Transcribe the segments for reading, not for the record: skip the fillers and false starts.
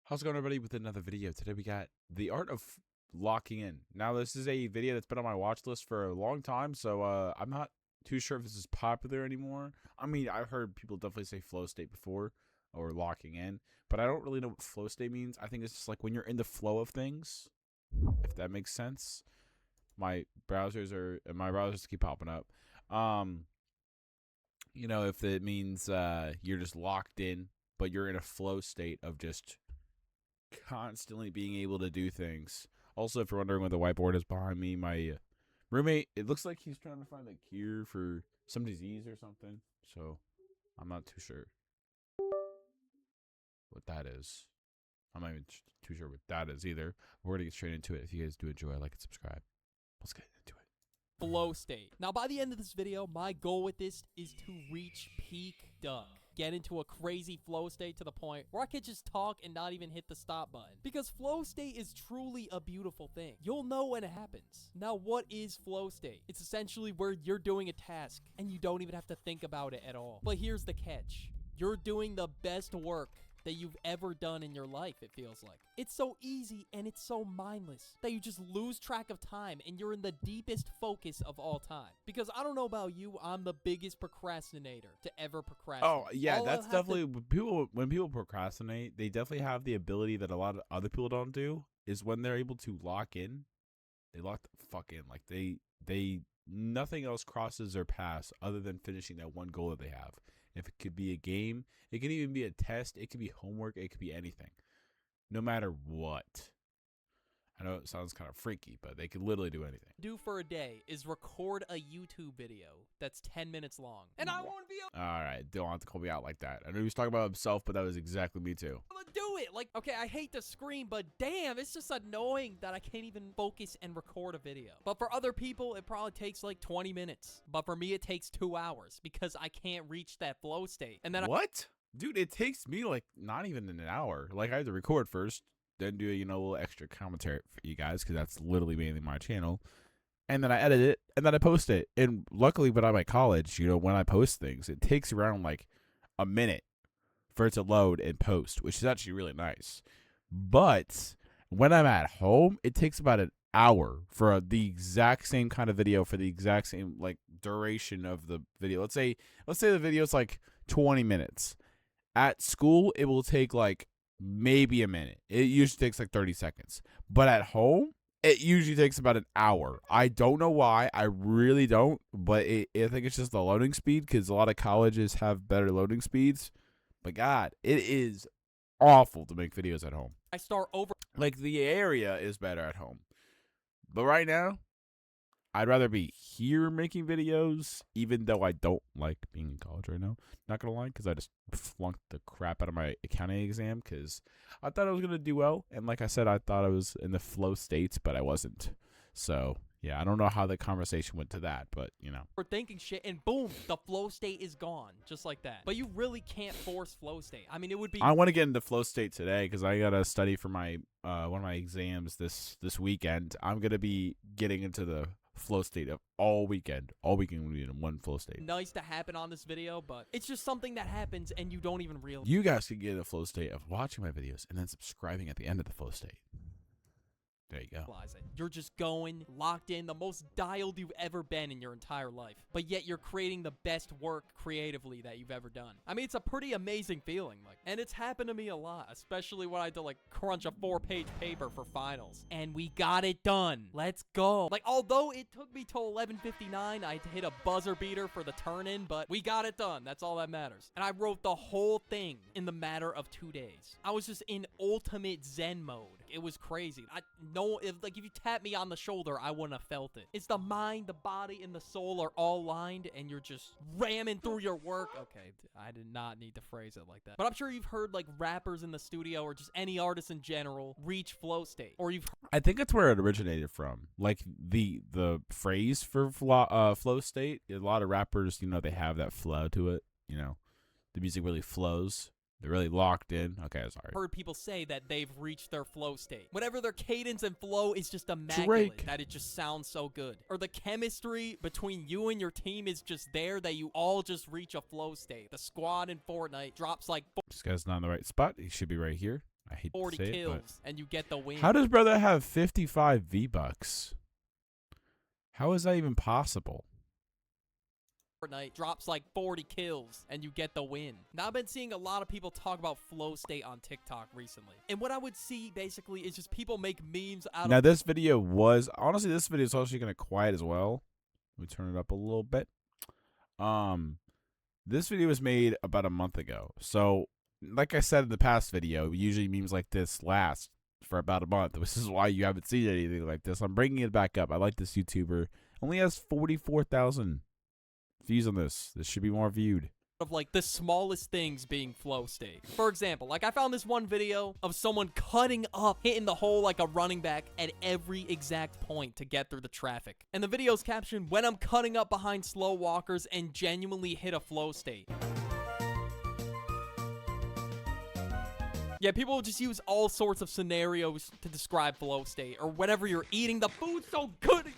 How's it going, everybody, with another video? Today we got the art of locking in. Now, this is a video that's been on my watch list for a long time, so I'm not too sure if this is popular anymore. I mean, I've heard people definitely say flow state before, or locking in, but I don't really know what flow state means. I think it's just like when you're in the flow of things, if that makes sense. My browsers keep popping up. If it means you're just locked in, but you're in a flow state of just constantly being able to do things. Also, if you're wondering what the whiteboard is behind me, my roommate, it looks like he's trying to find a cure for some disease or something. So I'm not too sure what that is. I'm not even too sure what that is either. We're going to get straight into it. If you guys do enjoy, like and subscribe. Let's get into it. Flow state. Now, by the end of this video, my goal with this is to reach peak duck. Get into a crazy flow state to the point where I could just talk and not even hit the stop button. Because flow state is truly a beautiful thing. You'll know when it happens. Now, what is flow state? It's essentially where you're doing a task and you don't even have to think about it at all. But here's the catch. You're doing the best work that you've ever done in your life, it feels like. It's so easy and it's so mindless that you just lose track of time and you're in the deepest focus of all time. Because I don't know about you, I'm the biggest procrastinator to ever procrastinate. Oh, yeah, that's definitely when people procrastinate, they definitely have the ability that a lot of other people don't do, is when they're able to lock in, they lock the fuck in. Like they nothing else crosses their paths other than finishing that one goal that they have. If it could be a game, it could even be a test, it could be homework, it could be anything. No matter what. I know it sounds kind of freaky, but they could literally do anything. Do for a day is record a YouTube video that's 10 minutes long. And I won't be able Alright, don't have to call me out like that. I know he was talking about himself, but that was exactly me too. to do it. Like, okay, I hate to scream, but damn, it's just annoying that I can't even focus and record a video. But for other people, it probably takes like 20 minutes. But for me, it takes 2 hours because I can't reach that flow state. And then What? Dude, it takes me like not even an hour. Like I have to record first, then do a little extra commentary for you guys, because that's literally mainly my channel. And then I edit it, and then I post it. And luckily, when I'm at college, when I post things, it takes around like a minute for it to load and post, which is actually really nice. But when I'm at home, it takes about an hour for the exact same kind of video, for the exact same like duration of the video. Let's say the video is like 20 minutes. At school, it will take like maybe a minute. It usually takes like 30 seconds. But at home, it usually takes about an hour. I don't know why. I really don't. But I think it's just the loading speed, because a lot of colleges have better loading speeds. But God, it is awful to make videos at home. I start over. Like, the area is better at home. But right now, I'd rather be here making videos, even though I don't like being in college right now. Not going to lie, because I just flunked the crap out of my accounting exam, because I thought I was going to do well. And like I said, I thought I was in the flow states, but I wasn't. So, yeah, I don't know how the conversation went to that, but, We're thinking shit, and boom, the flow state is gone, just like that. But you really can't force flow state. I mean, it would be. I want to get into flow state today, because I got to study for my one of my exams this weekend. I'm going to be getting into the flow state of all weekend. All weekend will be in one flow state. Nice to happen on this video, but it's just something that happens and you don't even realize. You guys can get in the flow state of watching my videos and then subscribing at the end of the flow state. There you go. You're just going locked in, the most dialed you've ever been in your entire life, but yet you're creating the best work creatively that you've ever done. I mean, it's a pretty amazing feeling, and it's happened to me a lot, especially when I had to crunch a 4-page paper for finals, and we got it done. Let's go. Although it took me till 11:59, I had to hit a buzzer beater for the turn-in, but we got it done. That's all that matters. And I wrote the whole thing in the matter of 2 days. I was just in ultimate Zen mode. It was crazy. If you tapped me on the shoulder, I wouldn't have felt it. It's the mind, the body, and the soul are all lined, and you're just ramming through your work. Okay, I did not need to phrase it like that. But I'm sure you've heard rappers in the studio, or just any artist in general, reach flow state. Or I think that's where it originated from. Like the phrase for flow state. A lot of rappers, they have that flow to it. The music really flows. They're really locked in. Okay, sorry. Heard people say that they've reached their flow state. Whatever their cadence and flow is just immaculate. Drake. That it just sounds so good. Or the chemistry between you and your team is just there, that you all just reach a flow state. The squad in Fortnite drops This guy's not in the right spot. He should be right here. I hate to 40 say kills, it, and you get the win. but how does brother have 55 V-Bucks? How is that even possible? Fortnite drops like 40 kills and you get the win. Now I've been seeing a lot of people talk about flow state on TikTok recently. And what I would see basically is just people make memes out Now of this video was honestly this video is actually gonna quiet as well. Let me turn it up a little bit. This video was made about a month ago. So like I said in the past video, usually memes like this last for about a month. This is why you haven't seen anything like this. I'm bringing it back up. I like this YouTuber. Only has 44,000 views on this. This should be more viewed. like the smallest things being flow state. For example, like I found this one video of someone cutting up, hitting the hole like a running back at every exact point to get through the traffic. And the video's captioned, "When I'm cutting up behind slow walkers and genuinely hit a flow state." Yeah, people will just use all sorts of scenarios to describe flow state. Or whenever you're eating, the food's so good and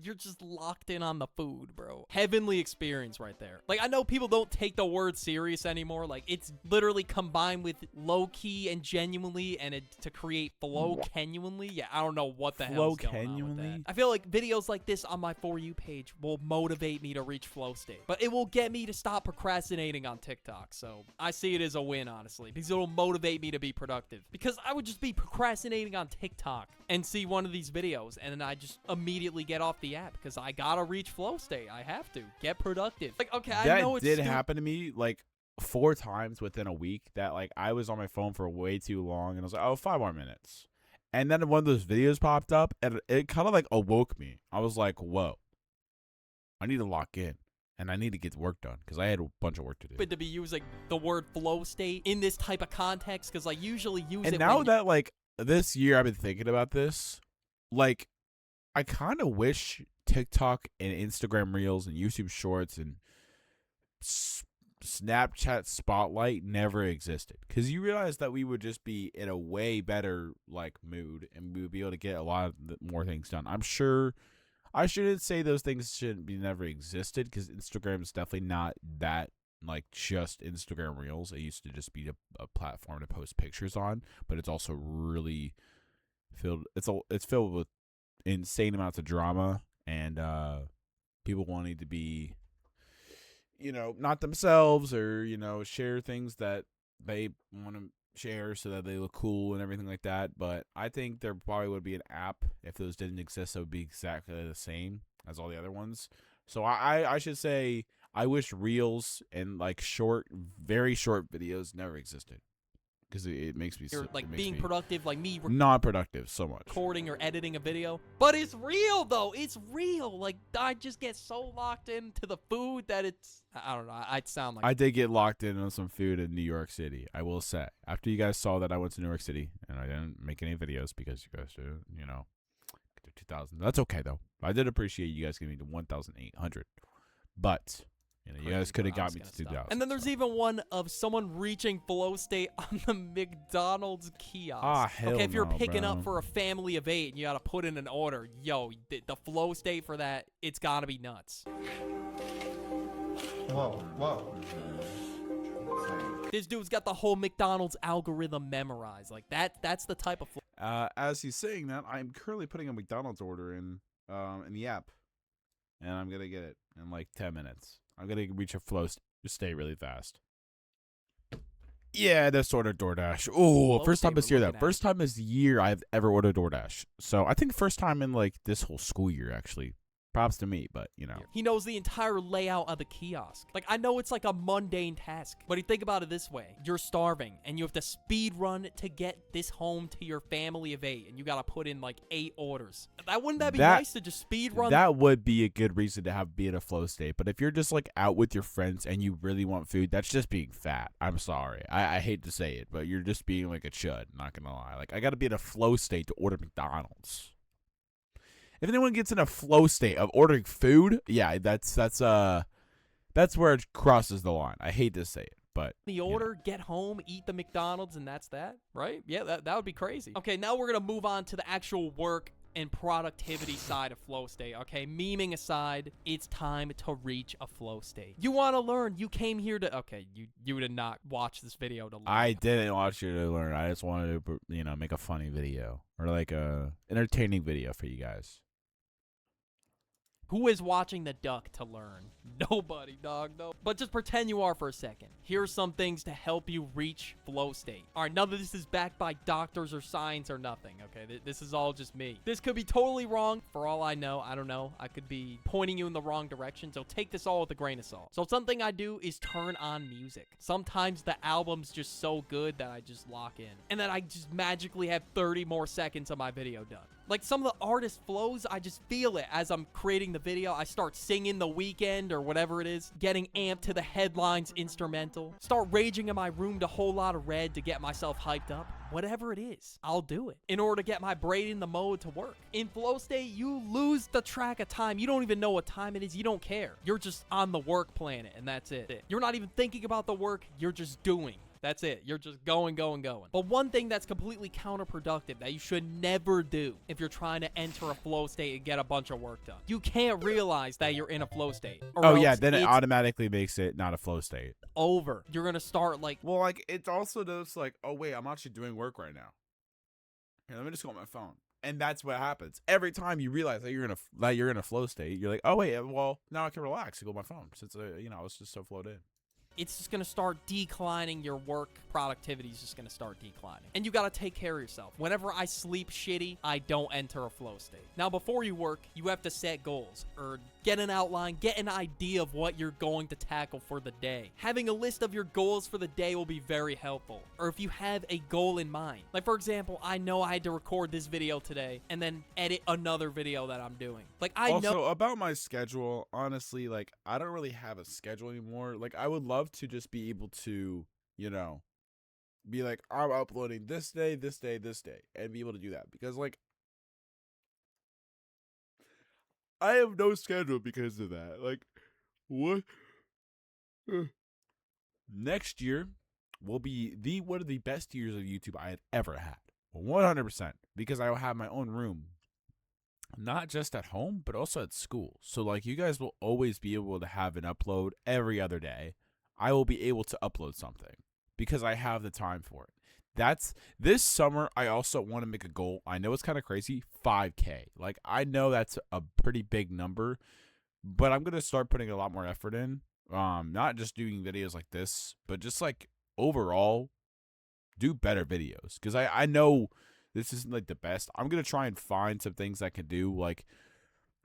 you're just locked in on the food, bro. Heavenly experience right there. Like, I know people don't take the word serious anymore. Like, it's literally combined with low-key and genuinely and to create flow genuinely. Yeah, I don't know what the hell is going on with that. I feel like videos like this on my For You page will motivate me to reach flow state. But it will get me to stop procrastinating on TikTok. So, I see it as a win, honestly. Because it'll motivate me to be productive, because I would just be procrastinating on TikTok and see one of these videos and then I just immediately get off the app because I gotta reach flow state. I have to get productive. Like, okay, I know it's that did happen to me like 4 times within a week. That like I was on my phone for way too long and I was like, oh, 5 more minutes, and then one of those videos popped up and it kind of like awoke me. I was like, whoa, I need to lock in. And I need to get work done because I had a bunch of work to do. But to be using the word flow state in this type of context, because I usually use it. And now that like this year I've been thinking about this, like I kind of wish TikTok and Instagram Reels and YouTube Shorts and Snapchat Spotlight never existed, because you realize that we would just be in a way better like mood and we would be able to get a lot of more things done. I'm sure. I shouldn't say those things shouldn't be never existed, because Instagram is definitely not that like just Instagram Reels. It used to just be a platform to post pictures on, but it's also really filled. It's filled with insane amounts of drama and people wanting to be, not themselves, or share things that they want to share so that they look cool and everything like that. But I think there probably would be an app if those didn't exist that would be exactly the same as all the other ones. So I should say I wish Reels and like very short videos never existed, because it makes me being productive, like me not productive so much recording or editing a video. But it's real though. It's real. Like, I just get so locked into the food that I don't know. I'd sound like I did get locked in on some food in New York City, I will say. After you guys saw that I went to New York City and I didn't make any videos because you guys do, get to 2,000. That's okay though. I did appreciate you guys giving me to 1,800, but you guys could have got me to 2,000. And then there's even one of someone reaching flow state on the McDonald's kiosk. Ah, hell okay, if you're no, picking bro. up for a family of 8 and you gotta put in an order, yo, the flow state for that, it's gotta be nuts. Whoa. This dude's got the whole McDonald's algorithm memorized. Like, that's the type of flow. As he's saying that, I'm currently putting a McDonald's order in the app, and I'm gonna get it in like 10 minutes. I'm gonna reach a flow state really fast. Yeah, this ordered DoorDash. Oh, first time this year though. First time this year I've ever ordered DoorDash. So I think first time in like this whole school year actually. Props to me, but He knows the entire layout of the kiosk. Like, I know it's like a mundane task, but you think about it this way. You're starving, and you have to speed run to get this home to your family of 8, and you gotta put in like 8 orders. Wouldn't that be nice to just speed run? That would be a good reason to be in a flow state. But if you're just like out with your friends and you really want food, that's just being fat. I'm sorry. I hate to say it, but you're just being like a chud, not gonna lie. Like, I gotta be in a flow state to order McDonald's. If anyone gets in a flow state of ordering food, yeah, that's where it crosses the line. I hate to say it, but the order, get home, eat the McDonald's, and that's that, right? Yeah, that would be crazy. Okay, now we're gonna move on to the actual work and productivity side of flow state, okay? Memeing aside, it's time to reach a flow state. You want to learn. You came here to, okay, you did not watch this video to learn. I didn't want you to learn. I just wanted to, make a funny video or like a entertaining video for you guys. Who is watching the duck to learn? Nobody, dog, no. But just pretend you are for a second. Here are some things to help you reach flow state. All right, none of this is backed by doctors or science or nothing, okay? This is all just me. This could be totally wrong. For all I know, I don't know. I could be pointing you in the wrong direction, so take this all with a grain of salt. So something I do is turn on music. Sometimes the album's just so good that I just lock in. And then I just magically have 30 more seconds of my video done. Like some of the artist flows, I just feel it as I'm creating the video. I start singing The Weeknd or whatever it is, getting amped to the headlines instrumental, start raging in my room to Whole Lotta Red to get myself hyped up. Whatever it is, I'll do it in order to get my brain in the mode to work. In flow state, you lose the track of time. You don't even know what time it is. You don't care. You're just on the work planet, and that's it. You're not even thinking about the work. You're just doing. That's it. You're just going. But one thing that's completely counterproductive that you should never do if you're trying to enter a flow state and get a bunch of work done. You can't realize that you're in a flow state. Oh, yeah. Then it automatically makes it not a flow state. Over. You're going to start like... Well, like, it also does like, oh, wait, I'm actually doing work right now. Here, let me just go on my phone. And that's what happens. Every time you realize that you're in a flow state, you're like, oh, wait, well, now I can relax and go on my phone since, I was just so flowed in. It's just going to start declining. Your work productivity is just going to start declining. And you got to take care of yourself. Whenever I sleep shitty, I don't enter a flow state. Now, before you work, you have to set goals or get an outline, get an idea of what you're going to tackle for the day. Having a list of your goals for the day will be very helpful. Or if you have a goal in mind. Like, for example, I know I had to record this video today and then edit another video that I'm doing. Like, I know... Also, about my schedule, honestly, like, I don't really have a schedule anymore. Like, I would love to just be able to, be like, I'm uploading this day, and be able to do that. Because, like, I have no schedule because of that. Like, what? Next year will be one of the best years of YouTube I had ever had. 100%. Because I will have my own room. Not just at home, but also at school. So, like, you guys will always be able to have an upload every other day. I will be able to upload something because I have the time for it. This summer. I also want to make a goal. I know it's kind of crazy. 5K. Like, I know that's a pretty big number, but I'm going to start putting a lot more effort in. Not just doing videos like this, but just like overall do better videos. Cause I know this isn't like the best. I'm going to try and find some things I can do. Like,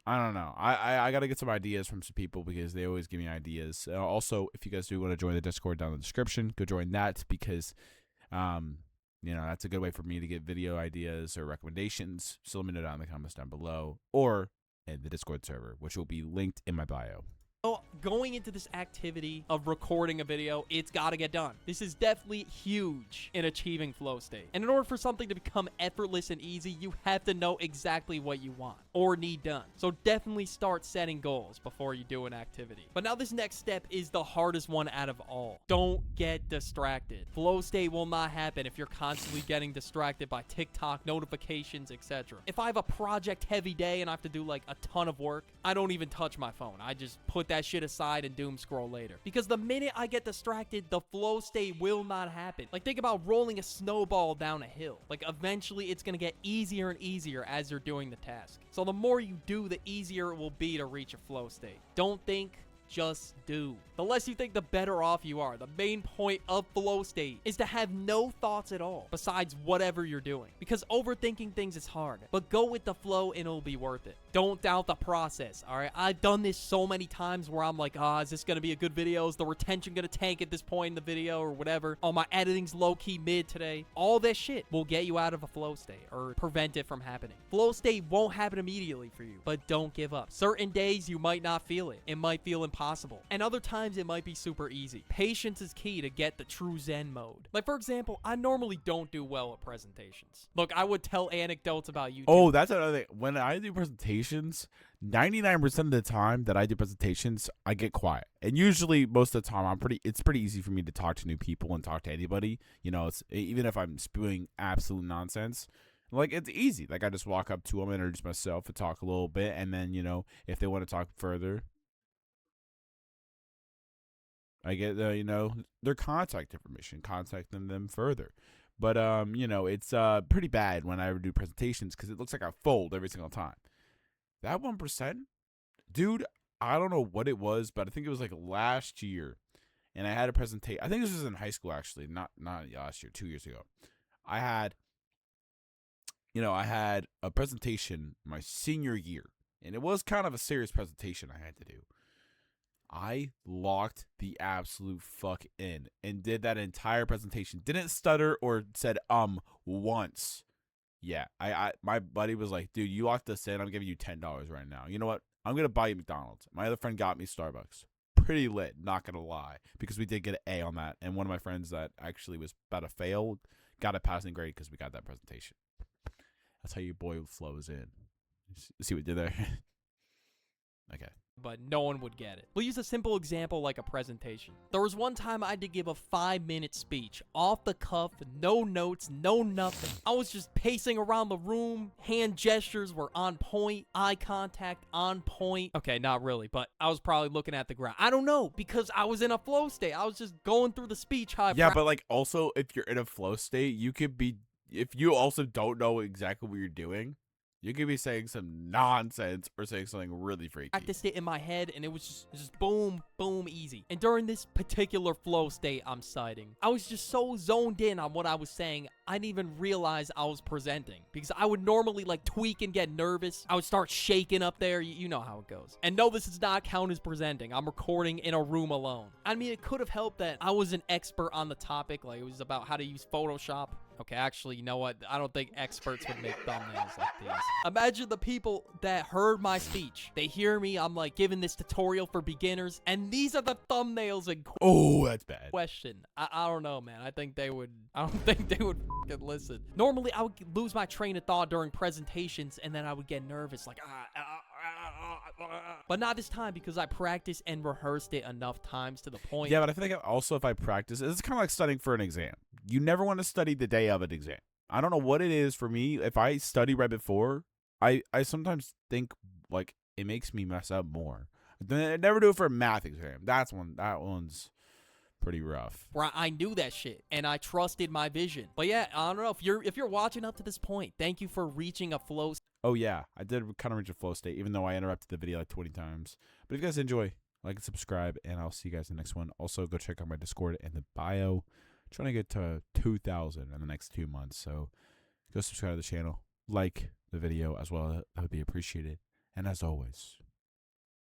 I don't know. I got to get some ideas from some people because they always give me ideas. Also, if you guys do want to join the Discord down in the description, go join that because, that's a good way for me to get video ideas or recommendations. So let me know down in the comments down below or in the Discord server, which will be linked in my bio. So going into this activity of recording a video, it's got to get done. This is definitely huge in achieving flow state. And in order for something to become effortless and easy, you have to know exactly what you want or need done. So definitely start setting goals before you do an activity. But now this next step is the hardest one out of all. Don't get distracted. Flow state will not happen if you're constantly getting distracted by TikTok, notifications, etc. If I have a project heavy day and I have to do like a ton of work, I don't even touch my phone. I just put that shit aside and doom scroll later. Because the minute I get distracted, the flow state will not happen. Like, think about rolling a snowball down a hill. Like, eventually it's gonna get easier and easier as you're doing the task. So the more you do, the easier it will be to reach a flow state. Don't think, just do. The less you think, the better off you are. The main point of flow state is to have no thoughts at all besides whatever you're doing. Because overthinking things is hard, but go with the flow and it'll be worth it. Don't doubt the process, all right? I've done this so many times where I'm like, is this going to be a good video? Is the retention going to tank at this point in the video or whatever? Oh, my editing's low-key mid today. All this shit will get you out of a flow state or prevent it from happening. Flow state won't happen immediately for you, but don't give up. Certain days you might not feel it. It might feel impossible. And other times it might be super easy. Patience is key to get the true Zen mode. Like, for example, I normally don't do well at presentations. Look, I would tell anecdotes about YouTube. Oh, that's another thing. When I do presentations, 99% of the time that I do presentations, I get quiet. And usually most of the time it's pretty easy for me to talk to new people and talk to anybody. It's even if I'm spewing absolute nonsense, Like, it's easy. Like, I just walk up to them, introduce myself, and talk a little bit, and then, if they want to talk further, I get their contact information, contacting them further. But it's pretty bad when I ever do presentations because it looks like I fold every single time. That 1%, dude, I don't know what it was, but I think it was like last year, and I had a presentation. I think this was in high school actually, not last year, 2 years ago. I had a presentation my senior year, and it was kind of a serious presentation I had to do. I locked the absolute fuck in and did that entire presentation. Didn't stutter or said once. Yeah, my buddy was like, dude, you locked this in. I'm giving you $10 right now. You know what? I'm gonna buy you McDonald's. My other friend got me Starbucks. Pretty lit, not gonna lie, because we did get an A on that, and one of my friends that actually was about to fail got a passing grade because we got that presentation. That's how your boy flows in. See what we did there? Okay. But no one would get it. We'll use a simple example like a presentation. There was one time I had to give a 5-minute speech, off the cuff, no notes, no nothing. I was just pacing around the room, hand gestures were on point, eye contact on point. Okay, not really, but I was probably looking at the ground. I don't know, because I was in a flow state. I was just going through the speech. Yeah, but like also if you're in a flow state, you could be, if you also don't know exactly what you're doing, you could be saying some nonsense or saying something really freaky. I practiced it in my head, and it was just boom, boom, easy. And during this particular flow state I'm citing, I was just so zoned in on what I was saying, I didn't even realize I was presenting. Because I would normally like tweak and get nervous. I would start shaking up there. You know how it goes. And no, this does not count as presenting. I'm recording in a room alone. I mean, it could have helped that I was an expert on the topic. Like, it was about how to use Photoshop. Okay, actually, you know what? I don't think experts would make thumbnails like these. Imagine the people that heard my speech. They hear me, I'm like giving this tutorial for beginners, and these are the thumbnails in Oh, that's bad. question. I don't know, man. I don't think they would fucking listen. Normally, I would lose my train of thought during presentations, and then I would get nervous, like, but not this time because I practiced and rehearsed it enough times to the point. Yeah, but I feel like also if I practice, it's kind of like studying for an exam. You never want to study the day of an exam. I don't know what it is for me. If I study right before, I sometimes think like it makes me mess up more. I never do it for a math exam. That one's pretty rough. Where I knew that shit and I trusted my vision. But yeah, I don't know if you're watching up to this point. Thank you for reaching a flow. Oh yeah, I did kind of reach a flow state, even though I interrupted the video like 20 times. But if you guys enjoy, like and subscribe, and I'll see you guys in the next one. Also, go check out my Discord in the bio. Trying to get to 2,000 in the next 2 months. So go subscribe to the channel, like the video as well. That would be appreciated. And as always,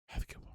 have a good one.